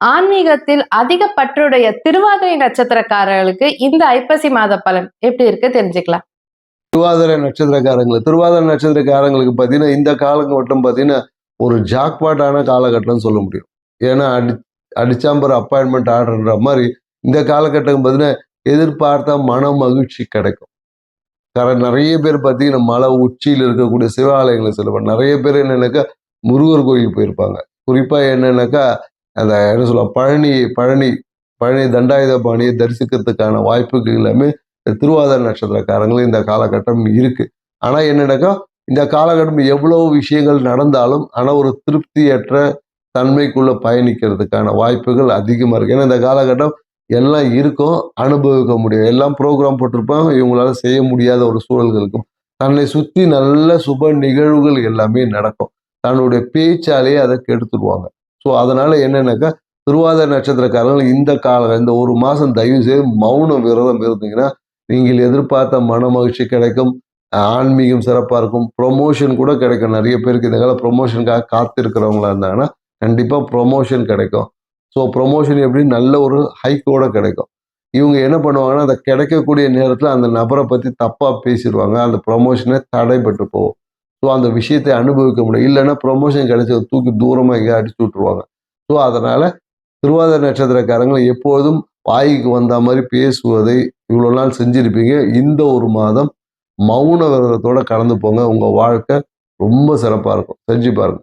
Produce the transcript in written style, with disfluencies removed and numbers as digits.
ஆன்மீகத்தில் அதிக பற்றுடைய திருவாதிரை நட்சத்திரக்காரர்களுக்கு இந்த ஐப்பசி மாத பலன் எப்படி இருக்கு தெரிஞ்சுக்கலாம். திருவாதிரை நட்சத்திரக்காரங்களுக்கு பார்த்தீங்கன்னா இந்த காலகட்டம் பார்த்தீங்கன்னா ஒரு ஜாக்பாட்டான காலகட்டம்னு சொல்ல முடியும். ஏன்னா அடிச்சாம்பர் அப்பாயின்மெண்ட் ஆர்டர்ன்ற மாதிரி இந்த காலகட்டம் பார்த்தீங்கன்னா எதிர்பார்த்த மன மகிழ்ச்சி கிடைக்கும். நிறைய பேர் பார்த்தீங்கன்னா மலை உச்சியில் இருக்கக்கூடிய சிவாலயங்களை செல்வாங்க. நிறைய பேர் என்னன்னாக்கா முருகர் கோயில் போயிருப்பாங்க. குறிப்பா என்னன்னாக்கா அந்த என்ன சொல்லுவாங்க பழனி பழனி பழனி தண்டாயுதபாணியை தரிசிக்கிறதுக்கான வாய்ப்புகள் எல்லாமே திருவாதிரை நட்சத்திரக்காரங்களும் இந்த காலகட்டம் இருக்கு. ஆனா என்னன்னாக்கா இந்த காலகட்டம் எவ்வளவு விஷயங்கள் நடந்தாலும் ஆனா ஒரு திருப்தியற்ற தன்மைக்குள்ள பயணிக்கிறதுக்கான வாய்ப்புகள் அதிகமா இருக்கு. ஏன்னா இந்த காலகட்டம் எல்லாம் இருக்கும், அனுபவிக்க முடியும். எல்லாம் ப்ரோக்ராம் போட்டிருப்பாங்க, இவங்களால செய்ய முடியாத ஒரு சூழல்கள் இருக்கும். தன்னை சுற்றி நல்ல சுப நிகழ்வுகள் எல்லாமே நடக்கும். தன்னுடைய பேச்சாலேயே அதை கெடுத்துருவாங்க. ஸோ அதனால என்னன்னாக்கா திருவாதிரை நட்சத்திரக்காரர்கள் இந்த ஒரு மாசம் தயவு செய்து மௌன விரதம் இருந்தீங்கன்னா நீங்கள் எதிர்பார்த்த மன மகிழ்ச்சி கிடைக்கும். ஆன்மீகம் சிறப்பாக இருக்கும். ப்ரொமோஷன் கூட கிடைக்கும். நிறைய பேருக்கு இந்த கால ப்ரொமோஷனுக்காக காத்திருக்கிறவங்களா இருந்தாங்கன்னா கண்டிப்பாக ப்ரொமோஷன் கிடைக்கும். ஸோ ப்ரொமோஷன் எப்படி நல்ல ஒரு ஹைக்கோட கிடைக்கும். இவங்க என்ன பண்ணுவாங்கன்னா அந்த கிடைக்கக்கூடிய நேரத்தில் அந்த நபரை பற்றி தப்பாக பேசிடுவாங்க. அந்த ப்ரொமோஷனே தடைபட்டு போகும். ஸோ அந்த விஷயத்தை அனுபவிக்க முடியும். இல்லைன்னா ப்ரொமோஷன் கிடைச்சதை தூக்கி தூரமாக எங்கேயா அடிச்சு விட்டுருவாங்க. ஸோ அதனால திருவாதிரை நட்சத்திரக்காரங்க எப்போதும் வாய்க்கு வந்த மாதிரி பேசுவதை இவ்வளோ நாள் செஞ்சிருப்பீங்க. இந்த ஒரு மாதம் மௌன விரதத்தோட கடந்து போங்க. உங்க வாழ்க்கை ரொம்ப சிறப்பாக இருக்கும். செஞ்சு பாருங்க.